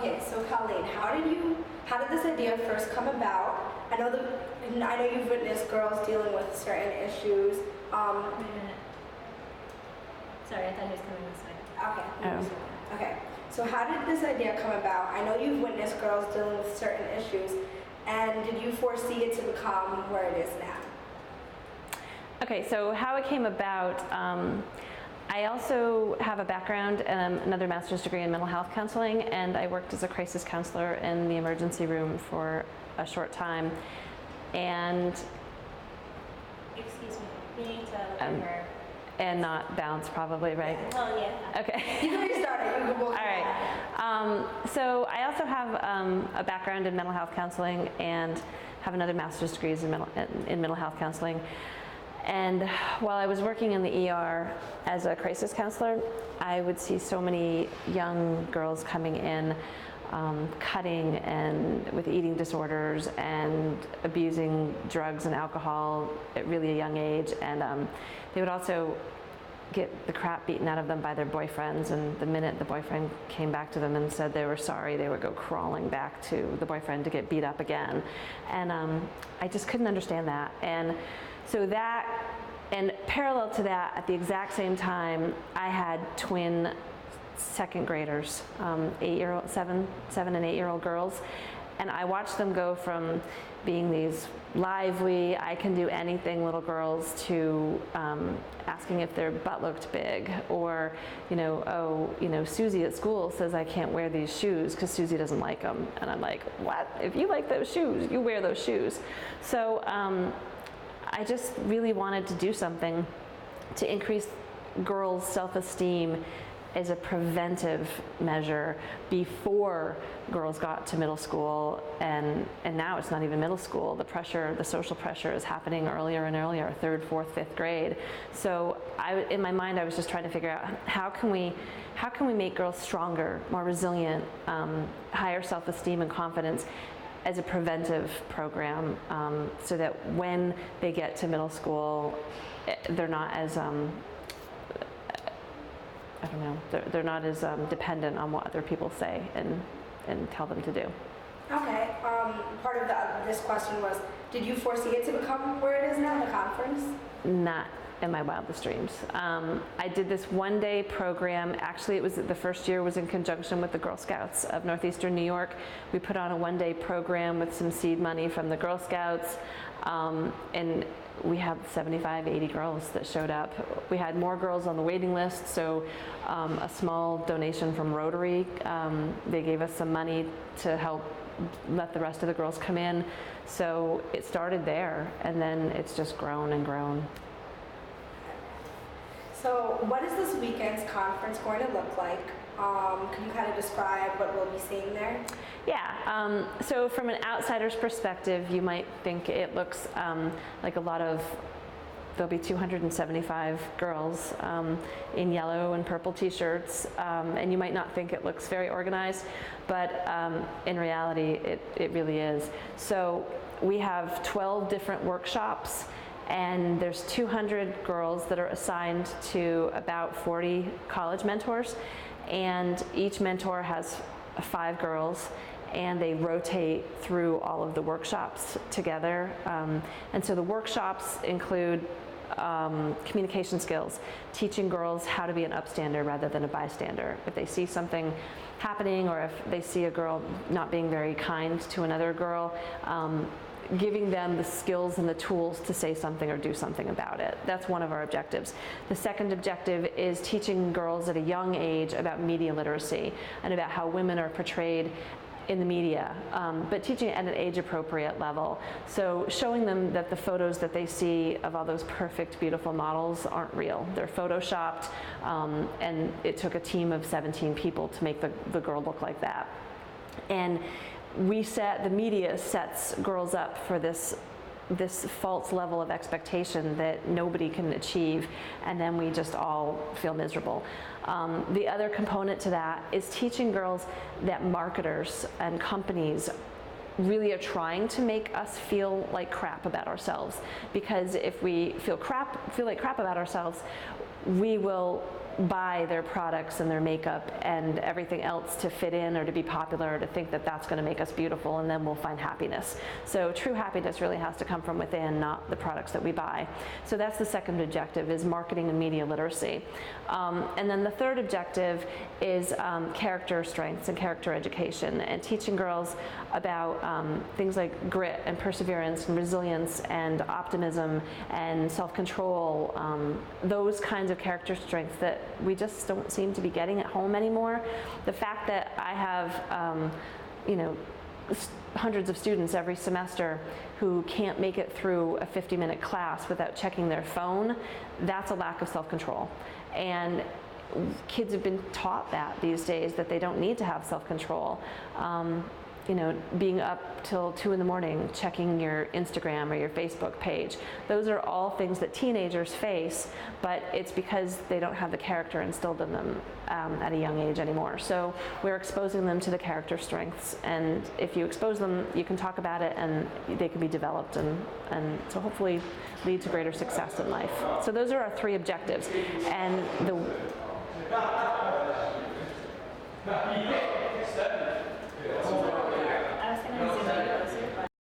Okay, so Colleen, how did this idea first come about? I know you've witnessed girls dealing with certain issues. Wait a minute. Sorry, I thought he was coming this way. Okay. Okay. So how did this idea come about? I know you've witnessed girls dealing with certain issues, and did you foresee it to become where it is now? Okay, so how it came about, I also have a background and another master's degree in mental health counseling, and I worked as a crisis counselor in the emergency room for a short time. And Excuse me, we need to look at her. And not bounce, probably, right? Well, yeah. Okay. You can restart it. You can both. All right. So I also have a background in mental health counseling and have another master's degree in mental health counseling. And while I was working in the ER as a crisis counselor, I would see so many young girls coming in cutting and with eating disorders and abusing drugs and alcohol at really a young age. And they would also get the crap beaten out of them by their boyfriends, and the minute the boyfriend came back to them and said they were sorry, they would go crawling back to the boyfriend to get beat up again. And I just couldn't understand that. And so that, and parallel to that, at the exact same time, I had twin second graders, 7 and 8 year old girls, and I watched them go from being these lively, I can do anything little girls to asking if their butt looked big, or Susie at school says I can't wear these shoes because Susie doesn't like them, and I'm like, what? If you like those shoes, you wear those shoes. So I just really wanted to do something to increase girls' self-esteem as a preventive measure before girls got to middle school, and now it's not even middle school. The social pressure is happening earlier and earlier, 3rd, 4th, 5th grade. So in my mind, I was just trying to figure out how can we make girls stronger, more resilient, higher self-esteem and confidence as a preventive program, so that when they get to middle school, they're not as they're not as dependent on what other people say and tell them to do. Okay. Part of this question was, did you foresee it to become where it is now, the conference? Not in my wildest dreams. I did this one-day program. Actually, it was the first year was in conjunction with the Girl Scouts of Northeastern New York. We put on a one-day program with some seed money from the Girl Scouts, and we had 75, 80 girls that showed up. We had more girls on the waiting list, so a small donation from Rotary, they gave us some money to help let the rest of the girls come in. So it started there, and then it's just grown and grown. So what is this weekend's conference going to look like? Can you kind of describe what we'll be seeing there? Yeah, so from an outsider's perspective, you might think it looks like a lot of, there'll be 275 girls in yellow and purple t-shirts, and you might not think it looks very organized, but in reality, it really is. So we have 12 different workshops, and there's 200 girls that are assigned to about 40 college mentors, and each mentor has 5 girls, and they rotate through all of the workshops together. And so the workshops include communication skills, teaching girls how to be an upstander rather than a bystander. If they see something happening, or if they see a girl not being very kind to another girl, giving them the skills and the tools to say something or do something about it. That's one of our objectives. The second objective is teaching girls at a young age about media literacy and about how women are portrayed in the media, but teaching it at an age-appropriate level. So showing them that the photos that they see of all those perfect, beautiful models aren't real. They're photoshopped, and it took a team of 17 people to make the girl look like that. And the media sets girls up for this false level of expectation that nobody can achieve, and then we just all feel miserable. The other component to that is teaching girls that marketers and companies really are trying to make us feel like crap about ourselves, because if we feel like crap about ourselves, we will buy their products and their makeup and everything else to fit in or to be popular or to think that that's going to make us beautiful and then we'll find happiness. So true happiness really has to come from within, not the products that we buy. So that's the second objective, is marketing and media literacy. And then the third objective is character strengths and character education, and teaching girls about things like grit and perseverance and resilience and optimism and self-control, those kinds of character strengths that we just don't seem to be getting at home anymore. The fact that I have, you know, hundreds of students every semester who can't make it through a 50-minute class without checking their phone, that's a lack of self-control. And kids have been taught that these days, that they don't need to have self-control. You know, being up till 2 in the morning checking your Instagram or your Facebook page. Those are all things that teenagers face, but it's because they don't have the character instilled in them at a young age anymore. So we're exposing them to the character strengths, and if you expose them, you can talk about it and they can be developed and so hopefully lead to greater success in life. So those are our 3 objectives. And